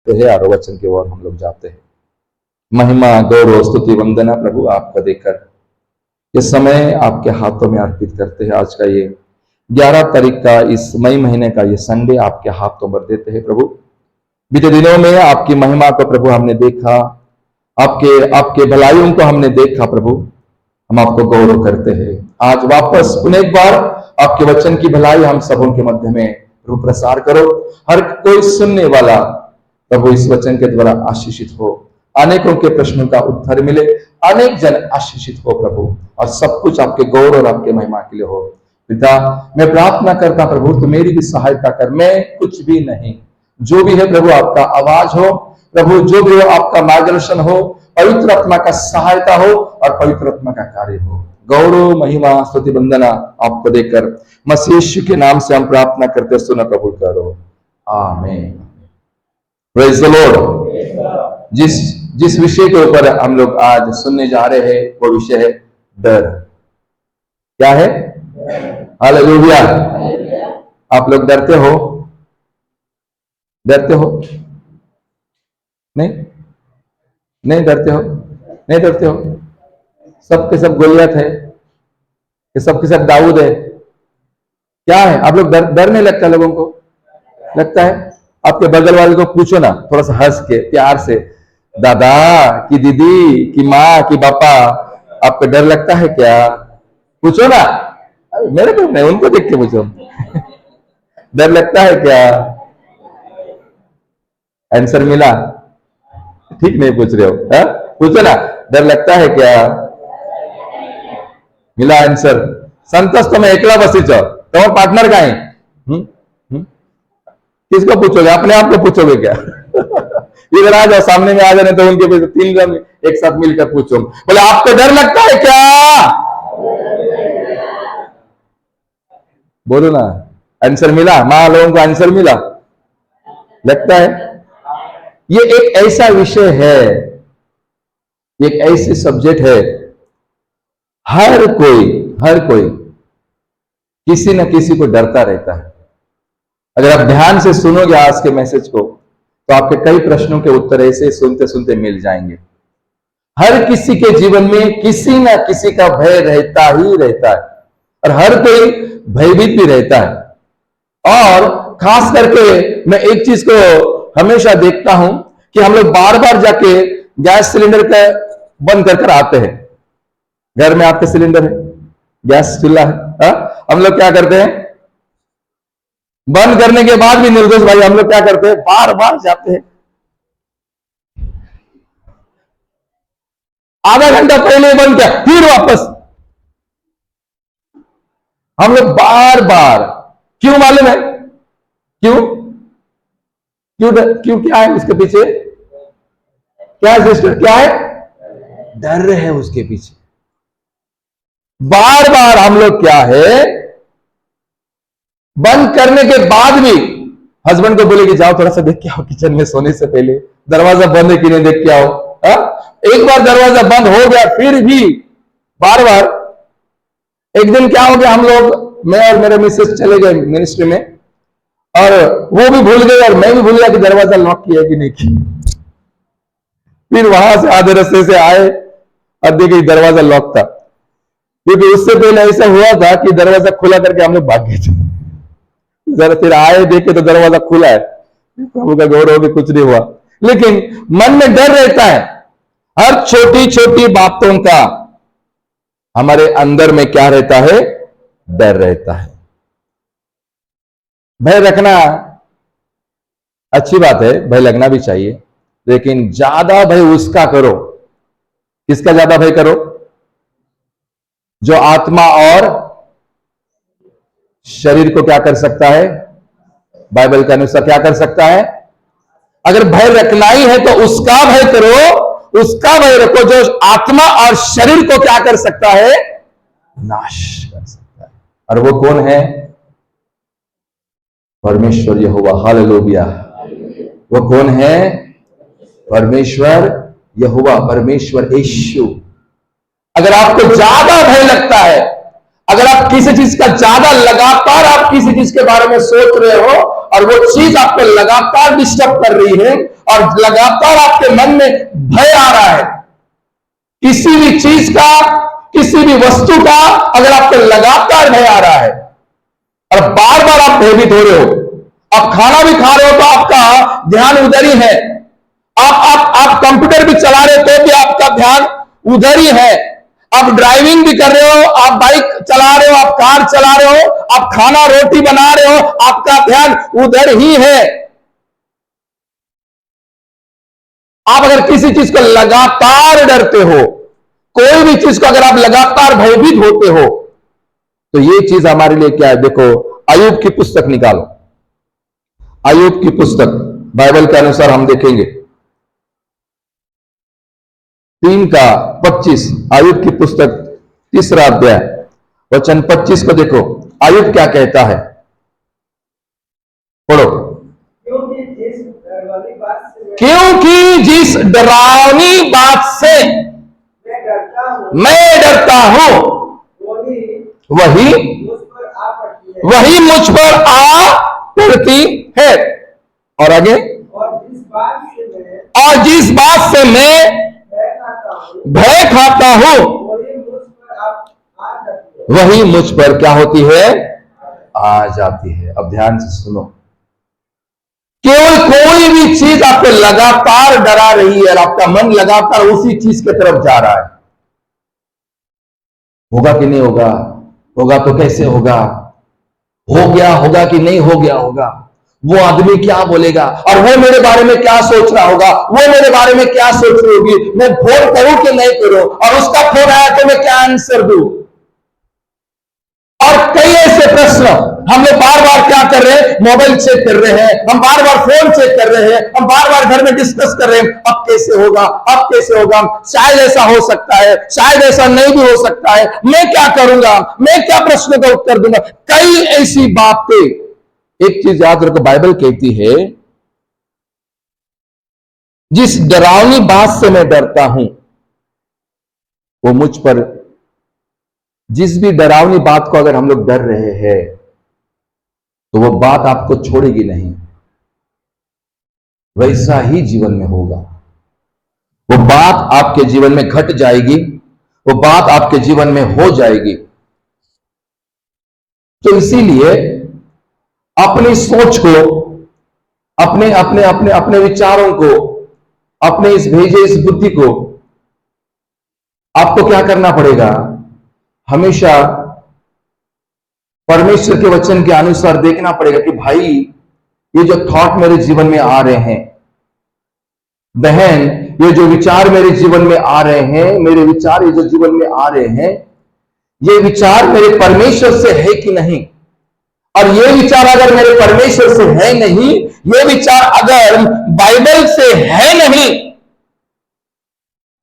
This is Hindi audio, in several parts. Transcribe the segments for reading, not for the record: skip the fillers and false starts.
रखते हैं और वचन की ओर हम लोग जाते हैं। महिमा गौरव स्तुति वंदना प्रभु आपका देकर ये समय आपके हाथों में अर्पित करते हैं। आज का ये 11 तारीख का इस मई महीने का ये संडे आपके हाथों में देते हैं प्रभु। बीते दिनों में आपकी महिमा को प्रभु हमने देखा, आपके भलाइयों को हमने देखा प्रभु, हम आपको गौरव करते हैं। आज वापस पुनः एक बार आपके वचन की भलाई हम सबों के मध्य में प्रभु प्रसार करो। हर कोई सुनने वाला प्रभु इस वचन के द्वारा आशीषित हो, अनेकों के प्रश्नों का उत्तर मिले, अनेक जन आशीषित हो प्रभु, और सब कुछ आपके गौरव और आपके महिमा के लिए हो। पिता मैं प्रार्थना करता प्रभु तू मेरी भी सहायता कर, मैं कुछ भी नहीं, जो भी है प्रभु आपका आवाज हो प्रभु, जो भी हो आपका मार्गदर्शन हो, पवित्र आत्मा का सहायता हो और पवित्र आत्मा का कार्य हो। गौरव महिमा स्तुति वंदना आपको देकर मसीह यीशु के नाम से हम प्रार्थना करते, सुना कबूल करो, आमीन। Praise the Lord. जिस विषय के ऊपर हम लोग आज सुनने जा रहे हैं वो विषय है डर। क्या है? हालेलुया। आप लोग डरते हो? डरते हो? नहीं डरते हो? नहीं डरते हो? सबके सब गोलियत है कि सबके सब दाऊद है? क्या है? आप लोग डरने लगता है, लोगों को लगता है। आपके बगल वाले को पूछो ना, थोड़ा सा हंस के प्यार से, दादा की दीदी की माँ की पापा, आपको डर लगता है क्या? पूछो ना, मेरे को नहीं, उनको देख के पूछो डर लगता है क्या? आंसर मिला? ठीक नहीं पूछ रहे हो, हा? पूछो ना, डर लगता है क्या? मिला आंसर। संतोष तो मैं एकला बसी छो, तो पार्टनर का है? किसको पूछोगे? अपने आप को पूछोगे क्या? इधर आ जाओ, सामने में आ जाने तो उनके पीछे 3 जन एक साथ मिलकर पूछो, बोले आपको डर लगता है क्या? बोलो ना, आंसर मिला? मां लोगों को आंसर मिला? लगता है। ये एक ऐसा विषय है, एक ऐसी सब्जेक्ट है, हर कोई किसी न किसी को डरता रहता है। अगर आप ध्यान से सुनोगे आज के मैसेज को तो आपके कई प्रश्नों के उत्तर ऐसे सुनते सुनते मिल जाएंगे। हर किसी के जीवन में किसी न किसी का भय रहता ही रहता है, और हर कोई भयभीत भी रहता है। और खास करके मैं एक चीज को हमेशा देखता हूं कि हम लोग बार बार जाके गैस सिलेंडर का बंद कर आते हैं। घर में आपके सिलेंडर है, गैस चूल्हा है, हम लोग क्या करते हैं? बंद करने के बाद भी निर्दोष भाई हम लोग क्या करते हैं? बार बार जाते हैं। आधा घंटा पहले बंद किया, फिर वापस हम लोग बार बार। क्यों मालूम है? क्यों? क्या है उसके पीछे? क्या है सिस्टर? क्या है? डर है उसके पीछे। बार बार हम लोग क्या है, बंद करने के बाद भी हस्बैंड को बोले कि जाओ थोड़ा सा देख के आओ, किचन में सोने से पहले दरवाजा बंद है कि नहीं देख के आओ। एक बार दरवाजा बंद हो गया, फिर भी बार बार। एक दिन क्या हो गया, हम लोग, मैं और मेरे मिसेस चले गए मिनिस्ट्री में, और वो भी भूल गए और मैं भी भूल गया कि दरवाजा लॉक किया कि नहीं किया। फिर वहां से आधे रास्ते से आए और देखे दरवाजा लॉक था, क्योंकि उससे पहले ऐसा हुआ था कि दरवाजा खुला करके हम लोग भाग गए थे। जरा फिर आए देखे तो दरवाजा खुला है, प्रभु का गौरव भी कुछ नहीं हुआ। लेकिन मन में डर रहता है, हर छोटी छोटी बातों का हमारे अंदर में क्या रहता है? डर रहता है। भय रखना अच्छी बात है, भय लगना भी चाहिए, लेकिन ज्यादा भय उसका करो। किसका ज्यादा भय करो? जो आत्मा और शरीर को क्या कर सकता है? बाइबल के अनुसार क्या कर सकता है? अगर भय रखना ही है तो उसका भय करो, उसका भय रखो जो आत्मा और शरीर को क्या कर सकता है? नाश कर सकता है। और वो कौन है? परमेश्वर यहोवा। हालेलुया। वो कौन है? परमेश्वर यहोवा, परमेश्वर यीशु। अगर आपको ज्यादा भय लगता है, अगर आप किसी चीज का ज्यादा लगातार आप किसी चीज के बारे में सोच रहे हो और वो चीज आपको लगातार डिस्टर्ब कर रही है और लगातार आपके मन में भय आ रहा है, किसी भी चीज का, किसी भी वस्तु का अगर आपको लगातार भय आ रहा है और बार बार आप भयभीत हो रहे हो, आप खाना भी खा रहे हो तो आपका ध्यान उधर ही है, आप कंप्यूटर भी चला रहे हो तो भी आपका ध्यान उधर ही है, आप ड्राइविंग भी कर रहे हो, आप बाइक चला रहे हो, आप कार चला रहे हो, आप खाना रोटी बना रहे हो, आपका ध्यान उधर ही है। आप अगर किसी चीज को लगातार डरते हो, कोई भी चीज को अगर आप लगातार भयभीत होते हो, तो ये चीज हमारे लिए क्या है? देखो, अय्यूब की पुस्तक निकालो, अय्यूब की पुस्तक बाइबल के अनुसार हम देखेंगे 3:25, अय्यूब की पुस्तक 3रा अध्याय वचन 25 को देखो, अय्यूब क्या कहता है, पढ़ो। क्योंकि जिस डरावनी बात से मैं डरता हूं वही मुझ पर आ पड़ती है। और आगे, और जिस बात से मैं भय खाता हूं वही मुझ पर क्या होती है? आ जाती है। अब ध्यान से सुनो, केवल कोई भी चीज आपको लगातार डरा रही है और आपका मन लगातार उसी चीज की तरफ जा रहा है, होगा कि नहीं होगा, होगा तो कैसे होगा, हो गया होगा कि नहीं हो गया होगा, वो आदमी क्या बोलेगा, और वो मेरे बारे में क्या सोच रहा होगा, वो मेरे बारे में क्या सोच रही होगी, मैं फोन करूं कि नहीं करूं, और उसका फोन आया तो मैं क्या आंसर दूं। और कई ऐसे प्रश्न हम लोग बार बार क्या कर रहे हैं? मोबाइल चेक कर रहे हैं, हम बार बार फोन चेक कर रहे हैं, हम बार बार घर में डिस्कस कर रहे हैं, अब कैसे होगा, अब कैसे होगा, शायद ऐसा हो सकता है, शायद ऐसा नहीं भी हो सकता है, मैं क्या करूंगा, मैं क्या प्रश्न का उत्तर दूंगा, कई ऐसी बातें। एक चीज याद रखो, बाइबल कहती है जिस डरावनी बात से मैं डरता हूं वो मुझ पर, जिस भी डरावनी बात को अगर हम लोग डर रहे हैं तो वो बात आपको छोड़ेगी नहीं, वैसा ही जीवन में होगा, वो बात आपके जीवन में घट जाएगी, वो बात आपके जीवन में हो जाएगी। तो इसीलिए अपनी सोच को, अपने अपने अपने अपने विचारों को, अपने इस भेजे इस बुद्धि को आपको क्या करना पड़ेगा? हमेशा परमेश्वर के वचन के अनुसार देखना पड़ेगा कि भाई ये जो थॉट मेरे जीवन में आ रहे हैं, बहन ये जो विचार मेरे जीवन में आ रहे हैं, मेरे विचार ये जो जीवन में आ रहे हैं, ये विचार मेरे परमेश्वर से है कि नहीं, और ये विचार अगर मेरे परमेश्वर से है नहीं, ये विचार अगर बाइबल से है नहीं,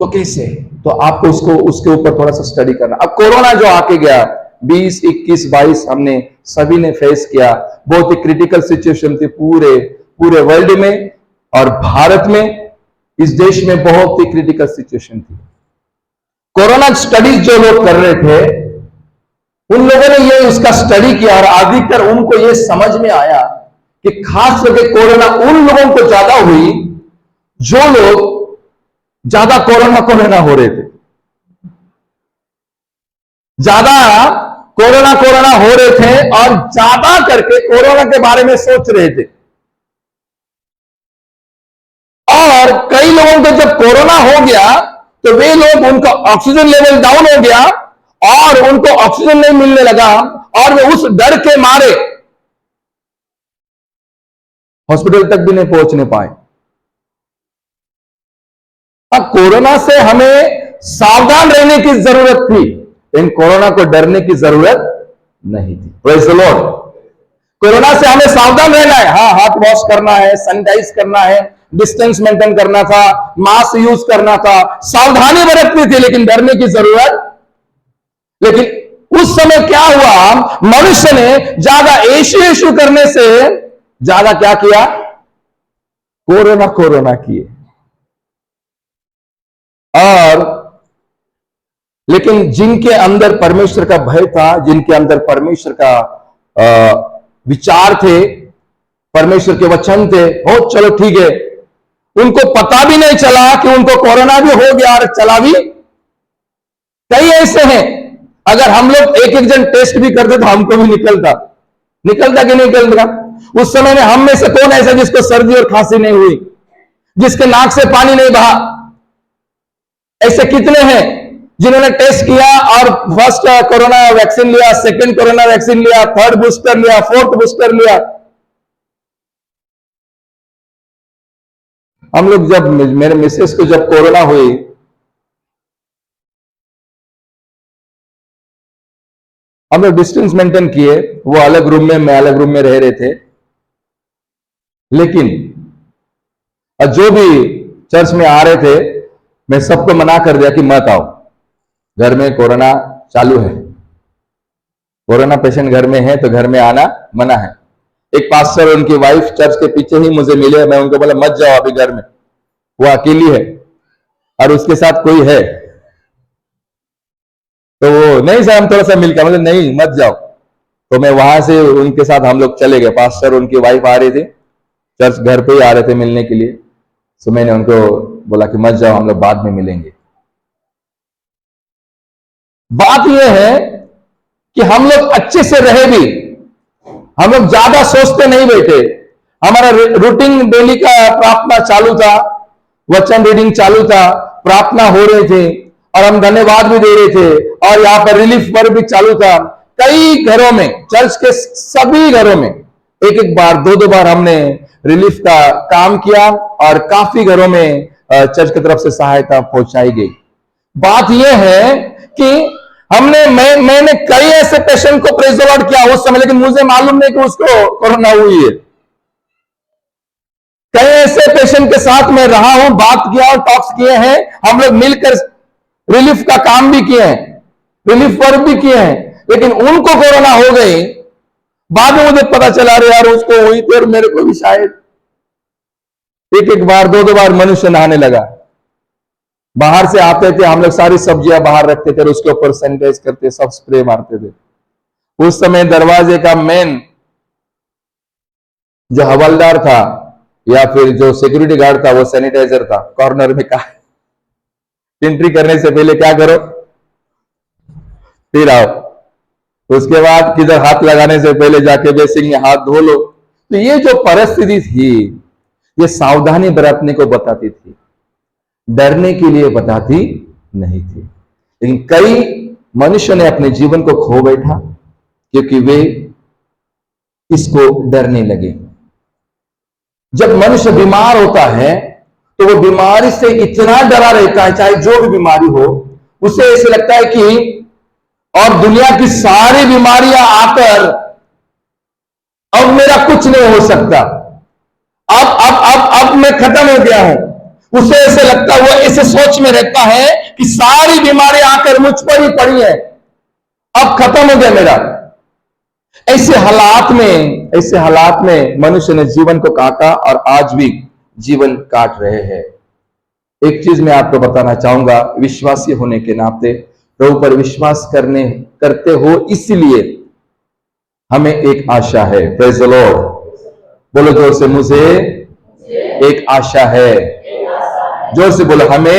तो कैसे? तो आपको उसके ऊपर थोड़ा सा स्टडी करना। अब कोरोना जो आके गया 20, 21, 22 हमने सभी ने फेस किया, बहुत ही क्रिटिकल सिचुएशन थी पूरे वर्ल्ड में, और भारत में, इस देश में बहुत ही क्रिटिकल सिचुएशन थी। कोरोना स्टडीज जो लोग कर रहे थे उन लोगों ने ये उसका स्टडी किया और अधिकतर उनको ये समझ में आया कि खास करके कोरोना उन लोगों को ज्यादा हुई जो लोग ज्यादा कोरोना हो रहे थे, ज्यादा कोरोना हो रहे थे और ज्यादा करके कोरोना के बारे में सोच रहे थे। और कई लोगों को जब कोरोना हो गया तो वे लोग, उनका ऑक्सीजन लेवल डाउन हो गया और उनको ऑक्सीजन नहीं मिलने लगा और वे उस डर के मारे हॉस्पिटल तक भी नहीं पहुंचने पाए। अब कोरोना से हमें सावधान रहने की जरूरत थी, लेकिन कोरोना को डरने की जरूरत नहीं थी। Praise the Lord. कोरोना से हमें सावधान रहना है, हाँ, हाथ वॉश करना है, सैनिटाइज करना है, डिस्टेंस मेंटेन करना था, मास्क यूज करना था, सावधानी बरतनी थी, लेकिन डरने की जरूरत। लेकिन उस समय क्या हुआ? मनुष्य ने ज्यादा यीशु करने से ज्यादा क्या किया? कोरोना किए। और लेकिन जिनके अंदर परमेश्वर का भय था, जिनके अंदर परमेश्वर का विचार थे, परमेश्वर के वचन थे, हो चलो ठीक है, उनको पता भी नहीं चला कि उनको कोरोना भी हो गया और चला भी। कई ऐसे हैं, अगर हम लोग एक एक जन टेस्ट भी करते तो हमको भी निकलता कि नहीं निकलता। उस समय में हम में से कौन ऐसा जिसको सर्दी और खांसी नहीं हुई, जिसके नाक से पानी नहीं बहा? ऐसे कितने हैं जिन्होंने टेस्ट किया और फर्स्ट कोरोना वैक्सीन लिया, सेकंड कोरोना वैक्सीन लिया, थर्ड बूस्टर लिया, फोर्थ बूस्टर लिया। हम लोग जब, मेरे मिसेस को जब कोरोना हुई, हम लोग डिस्टेंस मेंटेन किए, वो अलग रूम में, मैं अलग रूम में रह रहे थे। लेकिन जो भी चर्च में आ रहे थे, मैं सबको मना कर दिया कि मत आओ, घर में कोरोना चालू है, कोरोना पेशेंट घर में है तो घर में आना मना है। एक पास्टर और उनकी वाइफ चर्च के पीछे ही मुझे मिले, मैं उनको बोला मत जाओ अभी घर में, वो अकेली है और उसके साथ कोई है। तो वो नहीं सर हम थोड़ा सा मिलकर, मतलब नहीं मत जाओ। तो मैं वहां से उनके साथ हम लोग चले गए। पास्टर उनकी वाइफ आ रही थी, चर्च घर पे ही आ रहे थे मिलने के लिए। तो मैंने उनको बोला कि मत जाओ, हम लोग बाद में मिलेंगे। बात यह है कि हम लोग अच्छे से रहे भी, हम लोग ज्यादा सोचते नहीं बैठे। हमारा रूटीन डेली का प्रार्थना चालू था, वचन रीडिंग चालू था, प्रार्थना हो रहे थे और हम धन्यवाद भी दे रहे थे, और यहां पर रिलीफ वर्क भी चालू था। कई घरों में, चर्च के सभी घरों में एक एक बार, दो बार हमने रिलीफ का काम किया और काफी घरों में चर्च की तरफ से सहायता पहुंचाई गई। बात यह है कि मैंने कई ऐसे पेशेंट को प्रेज द लॉर्ड किया उस समय, लेकिन मुझे मालूम नहीं कि उसको कोरोना हुई है। कई ऐसे पेशेंट के साथ मैं रहा हूं, बात किया और टॉक्स किए हैं, हम लोग मिलकर रिलीफ का काम भी किए हैं, रिलीफ वर्क भी किए हैं, लेकिन उनको कोरोना हो गई। बाद में मुझे पता चला रे यार उसको हुई थी और मेरे को भी शायद। एक एक बार, दो बार मनुष्य नहाने लगा। बाहर से आते थे, हम लोग सारी सब्जियां बाहर रखते थे, उसके ऊपर सैनिटाइज करते, सब स्प्रे मारते थे। उस समय दरवाजे का मेन जो हवलदार था या फिर जो सिक्योरिटी गार्ड था, वो सैनिटाइजर था। कॉर्नर में कहा एंट्री करने से पहले क्या करो, फिर आओ, उसके बाद किधर हाथ लगाने से पहले जाके बेसिन में हाथ धो लो। तो ये जो परिस्थिति थी, ये सावधानी बरतने को बताती थी, डरने के लिए बताती नहीं थी। लेकिन कई मनुष्य ने अपने जीवन को खो बैठा क्योंकि वे इसको डरने लगे। जब मनुष्य बीमार होता है तो वो बीमारी से इतना डरा रहता है, चाहे जो भी बीमारी हो, उसे ऐसे लगता है कि और दुनिया की सारी बीमारियां आकर अब मेरा कुछ नहीं हो सकता, अब मैं खत्म हो गया हूं। उसे ऐसे लगता है, वो ऐसे सोच में रहता है कि सारी बीमारियां आकर मुझ पर ही पड़ी है, अब खत्म हो गया मेरा। ऐसे हालात में मनुष्य ने जीवन को काटा और आज भी जीवन काट रहे हैं। एक चीज मैं आपको बताना चाहूंगा, विश्वासी होने के नाते प्रभु पर विश्वास करते हो, इसलिए हमें एक आशा है। प्रेज द लॉर्ड, बोलो जोर से, मुझे एक आशा है। जोर से बोलो, हमें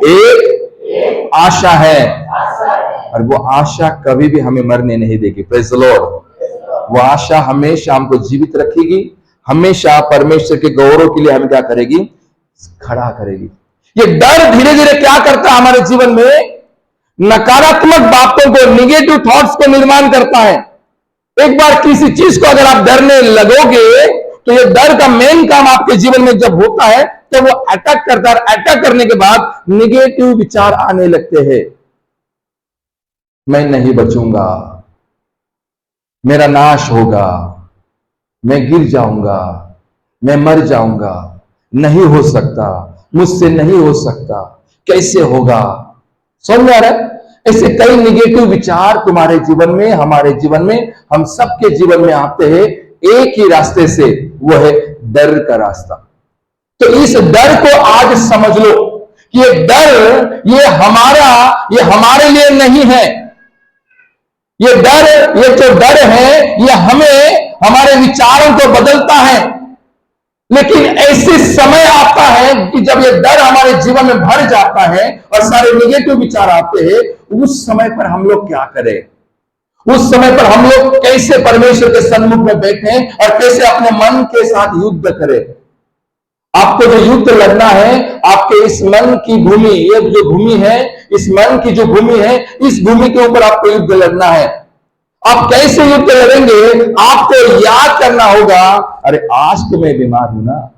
एक आशा है, और वो आशा कभी भी हमें मरने नहीं देगी। प्रेज द लॉर्ड, वो आशा हमेशा हमको जीवित रखेगी, हमेशा परमेश्वर के गौरव के लिए हमें क्या करेगी, खड़ा करेगी। ये डर धीरे धीरे क्या करता है हमारे जीवन में, नकारात्मक बातों को, निगेटिव थॉट्स को निर्माण करता है। एक बार किसी चीज को अगर आप डरने लगोगे तो ये डर का मेन काम आपके जीवन में जब होता है तो वो अटैक करता है। अटैक करने के बाद निगेटिव विचार आने लगते हैं, मैं नहीं बचूंगा, मेरा नाश होगा, मैं गिर जाऊंगा, मैं मर जाऊंगा, नहीं हो सकता, मुझसे नहीं हो सकता, कैसे होगा। समझ में आ रहा है? ऐसे कई निगेटिव विचार तुम्हारे जीवन में, हमारे जीवन में, हम सबके जीवन में आते हैं एक ही रास्ते से, वो है डर का रास्ता। तो इस डर को आज समझ लो कि ये डर, ये हमारे लिए नहीं है। ये जो डर है, ये हमें, हमारे विचारों को बदलता है, लेकिन ऐसे समय आता है कि जब ये डर हमारे जीवन में भर जाता है और सारे निगेटिव विचार आते हैं, उस समय पर हम लोग क्या करें? उस समय पर हम लोग कैसे परमेश्वर के सन्मुख में बैठे और कैसे अपने मन के साथ युद्ध करें? आपको जो युद्ध लड़ना है, आपके इस मन की भूमि, ये जो भूमि है, इस मन की जो भूमि है, इस भूमि के ऊपर आपको युद्ध लड़ना है। आप कैसे युद्ध लड़ेंगे? आपको याद करना होगा, अरे आज तो मैं बीमार हूं ना,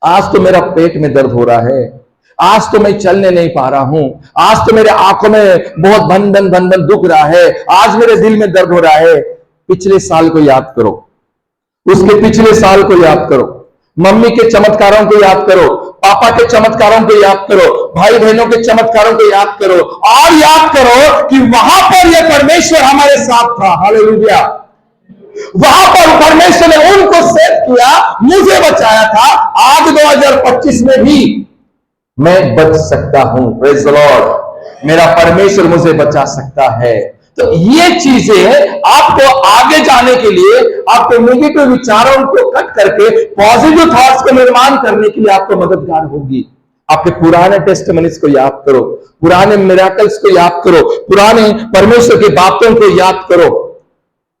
आज तो मेरा पेट में दर्द हो रहा है, आज तो मैं चलने नहीं पा रहा हूं, आज तो मेरे आंखों में बहुत भन भन दुख रहा है, आज मेरे दिल में दर्द हो रहा है। पिछले साल को याद करो, उसके पिछले साल को याद करो, मम्मी के चमत्कारों को याद करो, पापा के चमत्कारों को याद करो, भाई बहनों के चमत्कारों को याद करो, और याद करो कि वहां पर यह परमेश्वर हमारे साथ था। हालेलुया। वहां पर परमेश्वर ने उनको सेव किया, मुझे बचाया था। आज 2025 में भी मैं बच सकता हूं। Praise the Lord. मेरा परमेश्वर मुझे बचा सकता है। तो ये चीजें आपको आगे जाने के लिए, आपके नेगेटिव विचारों को कट करके पॉजिटिव थॉट्स को निर्माण करने के लिए आपको मददगार होगी। आपके पुराने टेस्टिमनीज को याद करो, पुराने मिरेकल्स को याद करो, पुराने परमेश्वर की बातों को याद करो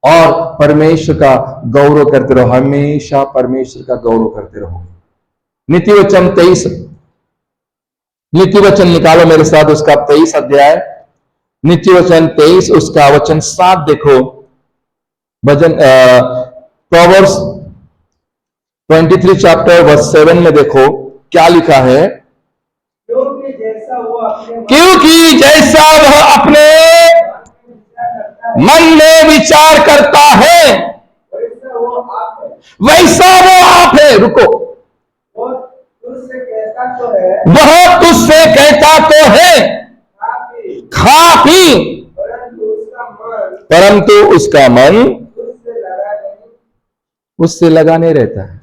और परमेश्वर का गौरव करते रहो। हमेशा परमेश्वर का गौरव करते रहो। नीति वचन 23, नीति वचन निकालो मेरे साथ, उसका 23 अध्याय, नीति वचन 23 उसका वचन 7 देखो। भजन प्रोवर्ब्स 23 चैप्टर वर्स 7 में देखो क्या लिखा है। क्योंकि जैसा वह अपने मन में विचार करता है वैसा वो आप है। रुको, वह तुझसे कहता तो है खा पी, परंतु उसका मन उससे लगा नहीं रहता है।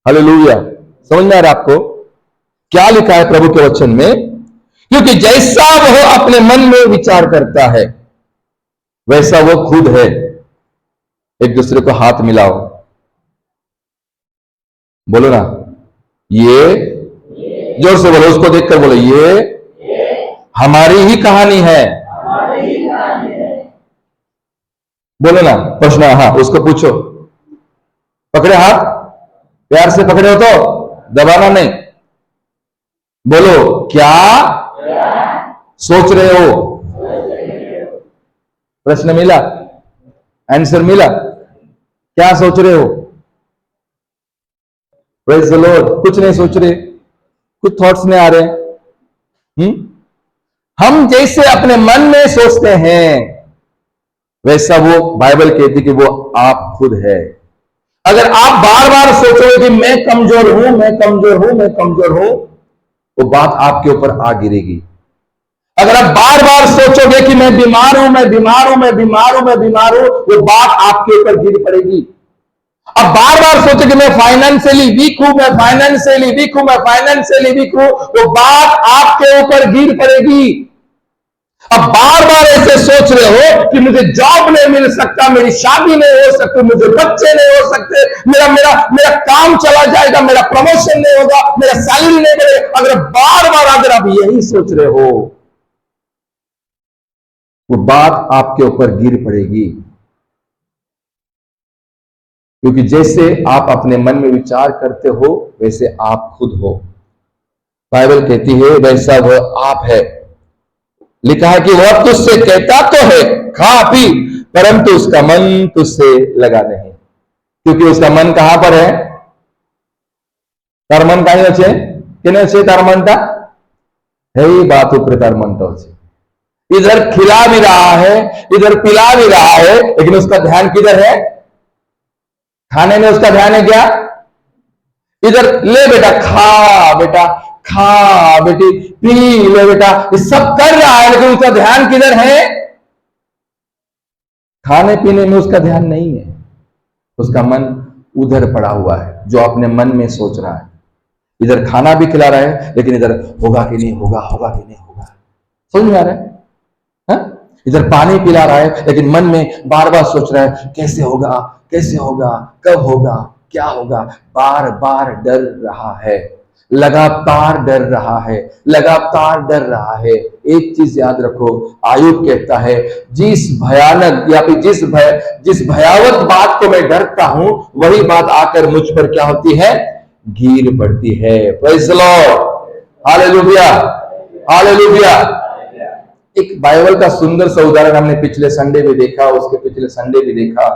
हालेलुया। समझ में आ रहा आपको क्या लिखा है प्रभु के वचन में? क्योंकि जैसा वह अपने मन में विचार करता है वैसा वो खुद है। एक दूसरे को हाथ मिलाओ, बोलो ना, ये जोर से बोलो, उसको देखकर बोलो, ये हमारी ही कहानी है। बोलो ना, प्रश्न, हाँ उसको पूछो। पकड़े हाथ, प्यार से पकड़े हो तो दबाना नहीं। बोलो, क्या सोच रहे हो? प्रश्न मिला, आंसर मिला। क्या सोच रहे हो? Praise the Lord. कुछ नहीं सोच रहे, कुछ थॉट्स नहीं आ रहे। हम जैसे अपने मन में सोचते हैं वैसा वो बाइबल कहती कि वो आप खुद है। अगर आप बार बार सोचोगे कि मैं कमजोर हूं, मैं कमजोर हूं, मैं कमजोर हूं, वो बात आपके ऊपर आ गिरेगी। अगर आप बार बार सोचोगे कि मैं बीमार हूं, मैं बीमार हूं, मैं बीमार हूं, मैं बीमार हूं, वो बात आपके ऊपर गिर पड़ेगी। अब बार बार सोचो कि मैं फाइनेंशियली वीक हूं, मैं फाइनेंशियली वीक हूं, मैं फाइनेंशियली वीक हूं, वो बात आपके ऊपर गिर पड़ेगी। अब बार बार ऐसे सोच रहे हो कि मुझे जॉब नहीं मिल सकता, मेरी शादी नहीं हो सकती, मुझे बच्चे नहीं हो सकते, मेरा मेरा मेरा काम चला जाएगा, मेरा प्रमोशन नहीं होगा, मेरा सैलरी नहीं बढ़ेगा। अगर बार बार अगर आप यही सोच रहे हो, वो बात आपके ऊपर गिर पड़ेगी। क्योंकि जैसे आप अपने मन में विचार करते हो वैसे आप खुद हो। बाइबल कहती है वैसा वह आप है। लिखा है कि वह तुझसे कहता तो है खा पी, परंतु उसका मन तुझसे लगा नहीं। क्योंकि उसका मन कहां पर है? तार मन कहीं अच्छे कि अच्छे तार मन था है ही बात ऊपर तार मन तो अच्छे। इधर खिला भी रहा है, इधर पिला भी रहा है, लेकिन उसका ध्यान किधर है? खाने में उसका ध्यान है क्या? इधर ले बेटा खा, बेटा खा, बेटी पी ले बेटा, ये सब कर रहा है, लेकिन उसका ध्यान किधर है? खाने पीने में उसका ध्यान नहीं है। उसका मन उधर पड़ा हुआ है, जो अपने मन में सोच रहा है। इधर खाना भी खिला रहा है, लेकिन इधर होगा कि नहीं होगा, होगा कि नहीं होगा। समझ में आ रहा है? इधर पानी पिला रहा है, लेकिन मन में बार बार सोच रहा है कैसे होगा, कैसे होगा, कब होगा, क्या होगा? बार बार डर रहा है, लगातार डर रहा है, लगातार डर रहा है। एक चीज याद रखो, आयुब कहता है जिस भयानक या फिर जिस भयावह बात को मैं डरता हूं, वही बात आकर मुझ पर क्या होती है? गिर पड़ती है। Praise the Lord, hallelujah, hallelujah. एक बाइबल का सुंदर सा उदाहरण हमने पिछले संडे भी देखा, उसके पिछले संडे भी देखा।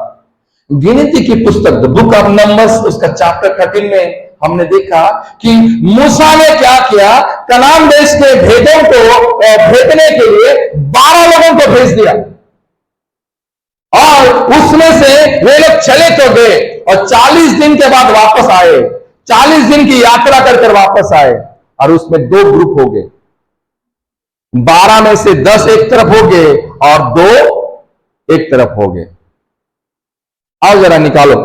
गिनती की पुस्तक द बुक ऑफ नंबर्स, उसका चैप्टर 13 में हमने देखा कि मूसा ने क्या किया? कनान देश के भेदों को भेदने के लिए 12 लोगों को भेज दिया, और उसमें से वे लोग चले तो गए और 40 दिन के बाद वापस आए। 40 दिन की यात्रा कर वापस आए, और उसमें 2 ग्रुप हो गए। 12 में से 10 एक तरफ हो गए और 2 एक तरफ हो गए। आओ जरा निकालो,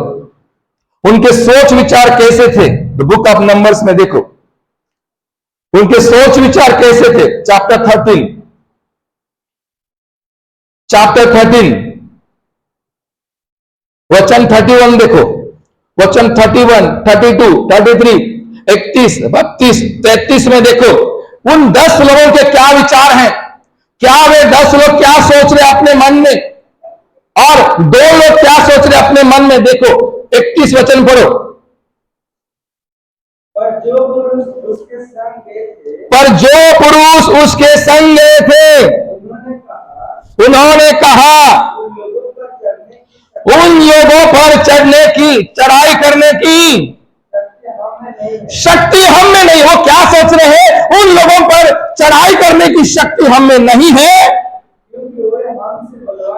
उनके सोच विचार कैसे थे? बुक ऑफ नंबर्स में देखो, उनके सोच विचार कैसे थे। चैप्टर 13 वचन 31 देखो, वचन 31, 32, 33, 31, 32, 33 में देखो उन 10 लोगों के क्या विचार हैं। क्या वे 10 लोग क्या सोच रहे अपने मन में, और 2 लोग क्या सोच रहे अपने मन में। देखो 31 वचन पढ़ो। पर जो पुरुष उसके संग गए थे, उन्होंने कहा उन लोगों पर चढ़ाई करने की शक्ति हम में नहीं। वो क्या सोच रहे हैं? उन लोगों पर चढ़ाई करने की शक्ति हम में नहीं है,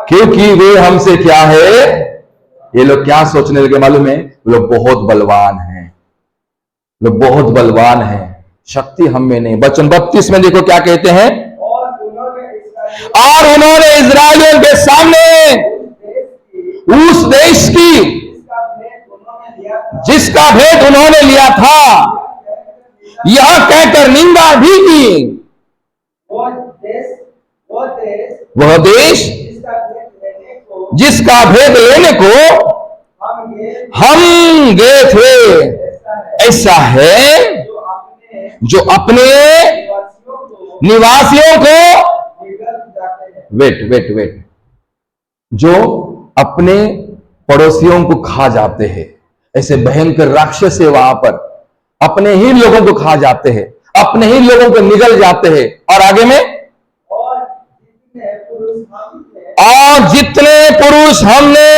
क्योंकि वे हमसे क्या है? ये लोग क्या सोचने लगे मालूम है? लोग बहुत बलवान हैं, लोग बहुत बलवान हैं, शक्ति हम में नहीं। वचन 32 में देखो क्या कहते हैं? और उन्होंने इस्राएलियों के सामने उस देश की जिसका भेद उन्होंने लिया था, यह कहकर निंदा भी की, वह देश जिसका भेद लेने को हम गए थे, ऐसा है जो अपने निवासियों को वेट जो अपने पड़ोसियों को खा जाते हैं। ऐसे भयंकर राक्षस है वहां पर, अपने ही लोगों को खा जाते हैं, अपने ही लोगों को निगल जाते हैं। और आगे में, और जितने पुरुष हमने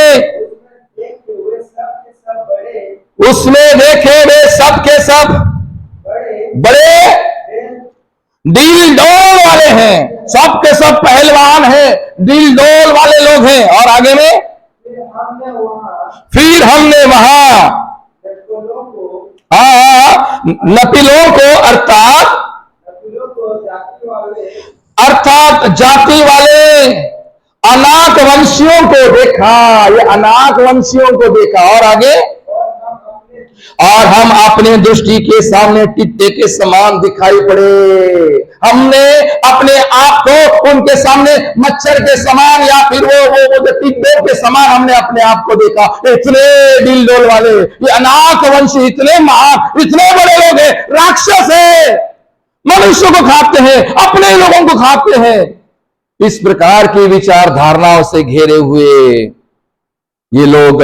उसमें देखे वे सब के सब बड़े डील डोल वाले हैं, सब के सब पहलवान हैं, डील डोल वाले लोग हैं। और आगे में, फिर हमने वहां नपिलों को अर्थात जाति वाले अनाक वंशियों को देखा। ये अनाक वंशियों को देखा। और आगे, और हम अपने दृष्टि के सामने टिड्डे के समान दिखाई पड़े। हमने अपने आप को उनके सामने मच्छर के समान या फिर वो टिड्डों के समान हमने अपने आप को देखा। इतने दिल डोल वाले, ये अनाक वंशी इतने महान, इतने बड़े लोग हैं, राक्षस है, मनुष्यों को खाते हैं, अपने लोगों को खाते हैं। इस प्रकार की विचार धारणाओं से घेरे हुए ये लोग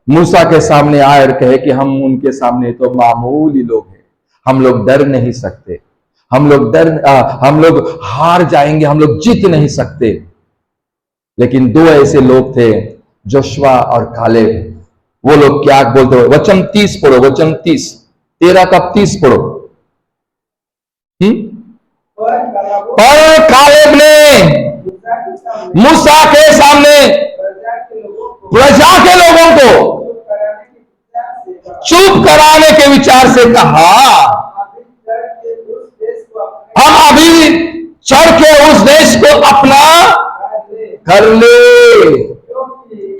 मूसा के सामने आए और कहे कि हम उनके सामने तो मामूली लोग हैं, हम लोग डर नहीं सकते, हम लोग हार जाएंगे, हम लोग जीत नहीं सकते। लेकिन 2 ऐसे लोग थे, जोशुआ और कालेब। वो लोग क्या बोलते हो? वचन 30 पढ़ो, वचन 30, 13 का 30 पढ़ो। पर कालेब ने मूसा के सामने प्रजा के लोगों को चुप कराने के विचार से कहा, हम अभी चढ़ के उस देश को अपना कर ले,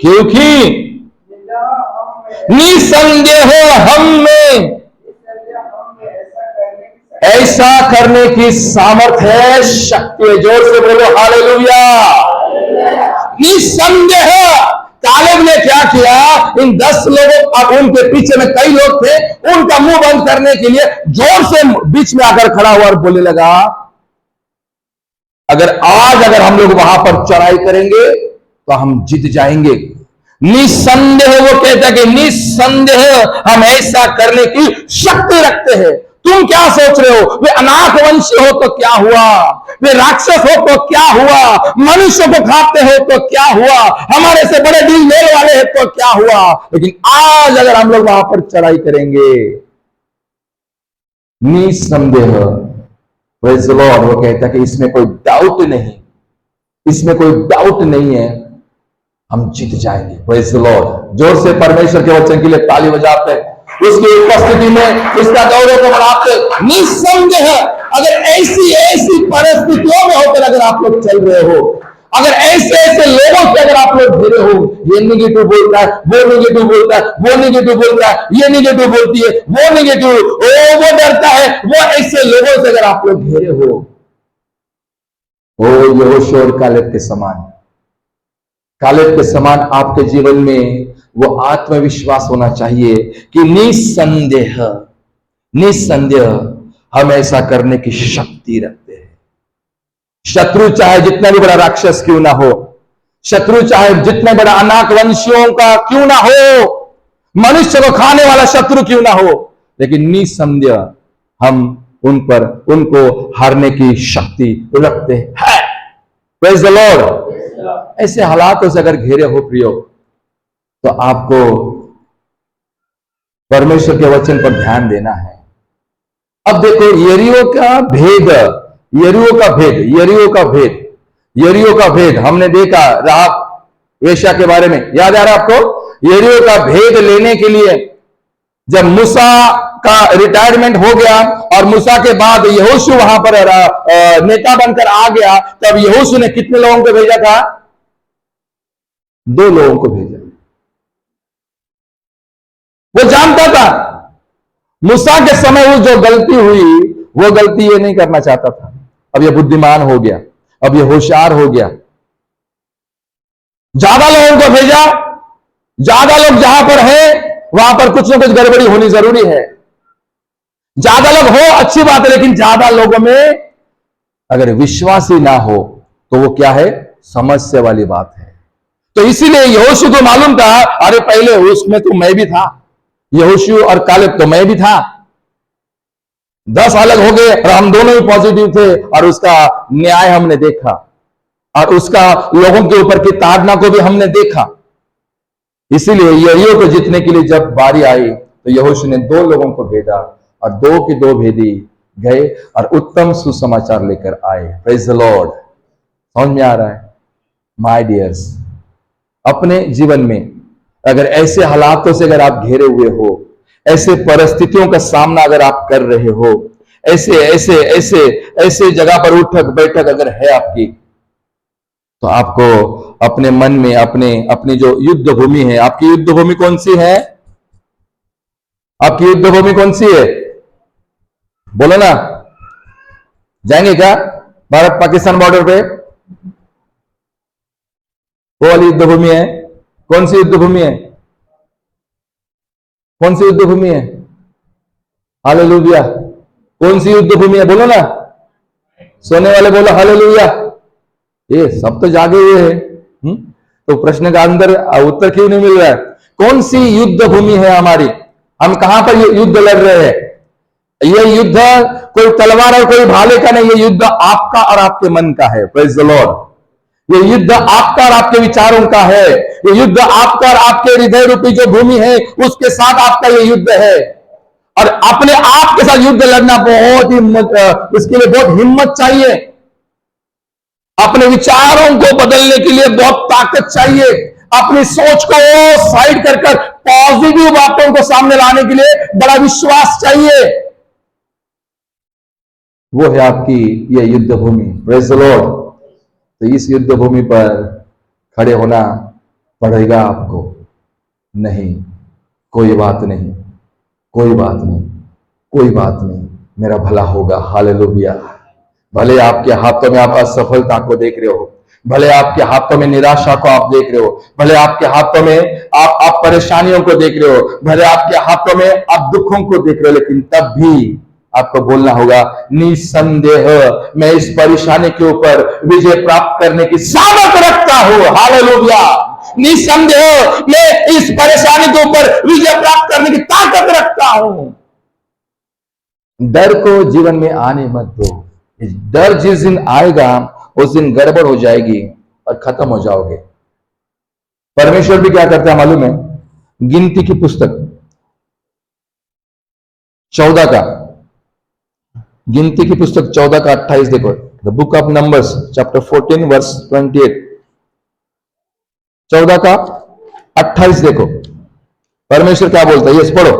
क्योंकि निसंदेह हम में ऐसा करने की सामर्थ्य है, शक्ति है। जोर से बोलो हालेलुया। निसंदेह कालेब ने क्या किया? इन 10 लोगों और उनके पीछे में कई लोग थे, उनका मुंह बंद करने के लिए जोर से बीच में आकर खड़ा हुआ और बोलने लगा, अगर हम लोग वहां पर चढ़ाई करेंगे तो हम जीत जाएंगे। निसंदेह वो कहता है कि निसंदेह हम ऐसा करने की शक्ति रखते हैं। तुम क्या सोच रहे हो? वे अनाथ वंशी हो तो क्या हुआ, वे राक्षस हो तो क्या हुआ, मनुष्य को खाते हो तो क्या हुआ, हमारे से बड़े दिल मेल वाले हैं तो क्या हुआ, लेकिन आज अगर हम लोग वहां पर चढ़ाई करेंगे, निसंदेह प्रेज़ द लॉर्ड, वो कहता है कि इसमें कोई डाउट नहीं, इसमें कोई डाउट नहीं है, हम जीत जाएंगे। Praise the Lord. जोर से परमेश्वर के वचन के लिए ताली बजाते हैं, उसकी उपस्थिति में इसका गौरव को बढ़ाते। निसंदेह अगर ऐसी परिस्थितियों में होकर अगर आप लोग चल रहे हो, अगर ऐसे लोगों से अगर आप लोग घिरे हो, ये निगेटिव बोलता है, वो निगेटिव बोलता है, वो निगेटिव बोलता है, ये निगेटिव बोलती है, वो निगेटिव, वो डरता है, वो ऐसे लोगों से अगर आप लोग घिरे हो, ओ यहोशू और कालेब के समान, कालेब के समान आपके जीवन में वो आत्मविश्वास होना चाहिए कि निसंदेह हम ऐसा करने की शक्ति रखते हैं। शत्रु चाहे जितना भी बड़ा राक्षस क्यों ना हो, शत्रु चाहे जितने बड़ा अनाक वंशियों का क्यों ना हो, मनुष्य को खाने वाला शत्रु क्यों ना हो, लेकिन निसंदेह हम उनको हारने की शक्ति रखते हैं। Praise the Lord. ऐसे हालातों से अगर घेरे हो प्रियो, तो आपको परमेश्वर के वचन पर ध्यान देना है। अब देखो यरीहो का भेद हमने देखा राहाब वेश्या के बारे में, याद आ रहा आपको? यरीहो का भेद लेने के लिए जब मूसा का रिटायरमेंट हो गया और मूसा के बाद यहोशू वहां पर नेता बनकर आ गया, तब यहोशू ने कितने लोगों को भेजा था? 2 लोगों को भेजा। वो जानता था मूसा के समय वो जो गलती हुई, वो गलती ये नहीं करना चाहता था। अब ये बुद्धिमान हो गया, अब ये होशियार हो गया। ज्यादा लोगों को भेजा, ज्यादा लोग जहां पर है वहां पर कुछ ना कुछ गड़बड़ी होनी जरूरी है। ज्यादा लोग हो अच्छी बात है, लेकिन ज्यादा लोगों में अगर विश्वास ही ना हो तो वो क्या है? समस्या वाली बात है। तो इसीलिए यहोशू को मालूम था, अरे पहले उसमें तो मैं भी था, यहोशू और कालेब तो मैं भी था, 10 अलग हो गए और हम दोनों ही पॉजिटिव थे, और उसका न्याय हमने देखा और उसका लोगों के ऊपर की ताड़ना को भी हमने देखा। इसीलिए यरीहो को जीतने के लिए जब बारी आई तो यहोशू ने 2 लोगों को भेजा और 2 के 2 भेदी गए और उत्तम सुसमाचार लेकर आए। Praise the Lord. समझ में आ रहा है? माय डियर्स, अपने जीवन में अगर ऐसे हालातों से अगर आप घेरे हुए हो, ऐसे परिस्थितियों का सामना अगर आप कर रहे हो, ऐसे जगह पर उठक बैठक अगर है आपकी, तो आपको अपने मन में अपनी जो युद्ध भूमि है, आपकी युद्ध भूमि कौन सी है? आपकी युद्ध भूमि कौन सी है? बोलो ना, जाएंगे क्या भारत पाकिस्तान बॉर्डर पे? वो वाली युद्ध भूमि है? कौन सी युद्ध भूमि है? कौन सी युद्ध भूमि है? हालेलुया। कौन सी युद्ध भूमि है? बोलो ना, सोने वाले बोलो हालेलुया। ये सब तो जागे हुए हैं, तो प्रश्न का अंदर उत्तर क्यों नहीं मिल रहा है? कौन सी युद्ध भूमि है हमारी? हम कहां पर युद्ध लड़ रहे हैं? ये युद्ध कोई तलवार और कोई भाले का नहीं, ये युद्ध आपका और आपके मन का है। Praise the Lord. ये युद्ध आपका और आपके विचारों का है, ये युद्ध आपका और आपके हृदय रूपी जो भूमि है उसके साथ आपका ये युद्ध है। और अपने आप के साथ युद्ध लड़ना बहुत ही इसके लिए बहुत हिम्मत चाहिए, अपने विचारों को बदलने के लिए बहुत ताकत चाहिए, अपनी सोच को साइड कर पॉजिटिव बातों को सामने लाने के लिए बड़ा विश्वास चाहिए। वो है आपकी ये युद्ध भूमि। Praise the Lord. तो इस युद्ध भूमि पर खड़े होना पड़ेगा आपको। नहीं, कोई बात नहीं, कोई बात नहीं, कोई बात नहीं, मेरा भला होगा। हालेलुया। भले आपके हाथों में आप असफलता को देख रहे हो, भले आपके हाथों में निराशा को आप देख रहे हो, भले आपके हाथों में आप परेशानियों को देख रहे हो, भले आपके हाथों में आप दुखों को देख रहे हो, लेकिन तब भी आपको बोलना होगा, निसंदेह मैं इस परेशानी के ऊपर विजय प्राप्त करने की सामर्थ रखता हूं। हालेलुया। निसंदेह मैं इस परेशानी के ऊपर विजय प्राप्त करने की ताकत रखता हूं। डर को जीवन में आने मत दो। डर जिस दिन आएगा उस दिन गड़बड़ हो जाएगी और खत्म हो जाओगे। परमेश्वर भी क्या करता है मालूम है? गिनती की पुस्तक 14 का, गिनती की पुस्तक 14 का 28 देखो, the book of numbers chapter 14 verse 28, 14 का 28 देखो, परमेश्वर क्या बोलता है, ये पढ़ो।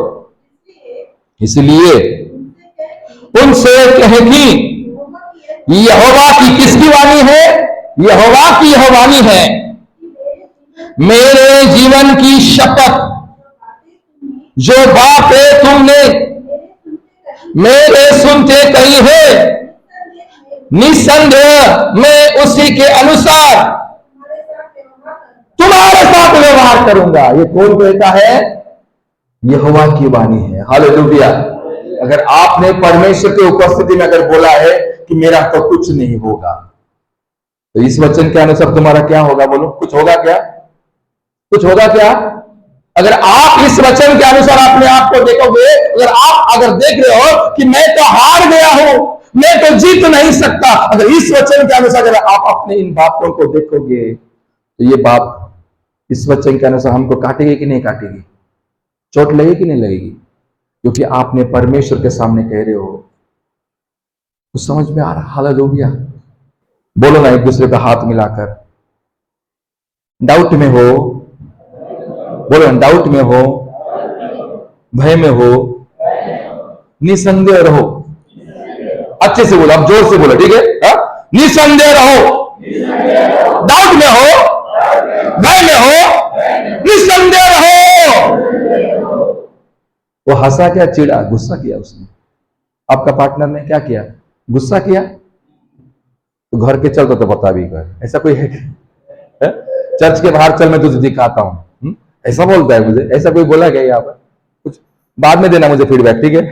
इसलिए उनसे कहेगी, यहोवा की किसकी वाणी है? यहोवा की यह वाणी है, मेरे जीवन की शपथ, जो बातें तुमने मेरे सुनते कही है, निसंदेह मैं उसी के अनुसार तुम्हारे साथ व्यवहार करूंगा। ये कौन कहता है? यहोवा की वाणी है। हालेलुया। अगर आपने परमेश्वर की उपस्थिति में अगर बोला है कि मेरा तो कुछ नहीं होगा, तो इस वचन के अनुसार तुम्हारा क्या होगा? बोलो, कुछ होगा क्या? कुछ होगा क्या? अगर आप इस वचन के अनुसार अपने आप को देखोगे, अगर देख रहे हो कि मैं तो हार गया हूं, मैं तो जीत नहीं सकता, अगर इस वचन के अनुसार अगर आप अपने इन बातों को देखोगे, तो ये बात इस वचन के अनुसार हमको काटेगी कि नहीं काटेगी? चोट लगेगी कि नहीं लगेगी? क्योंकि आपने परमेश्वर के सामने कह रहे हो। कुछ समझ में आ रहा? हालेलुया। बोलो ना एक दूसरे का हाथ मिलाकर। डाउट में हो, बोलो ना, डाउट में हो, भय में हो, निसंदेह रहो। अच्छे से बोलो, अब जोर से बोलो, ठीक है? निसंदेह रहो। डाउट में हो, भय में हो, निसंदेह रहो। वो हंसा क्या? चिढ़ा? गुस्सा किया उसने? आपका पार्टनर ने क्या किया? गुस्सा किया? तो घर के चल तो बता भी कर। ऐसा कोई है? चर्च के बाहर चल, मैं तुझे दिखाता हूं। ऐसा बोलता है मुझे? ऐसा कोई बोला क्या यहाँ पर? कुछ बाद में देना मुझे फीडबैक, ठीक है?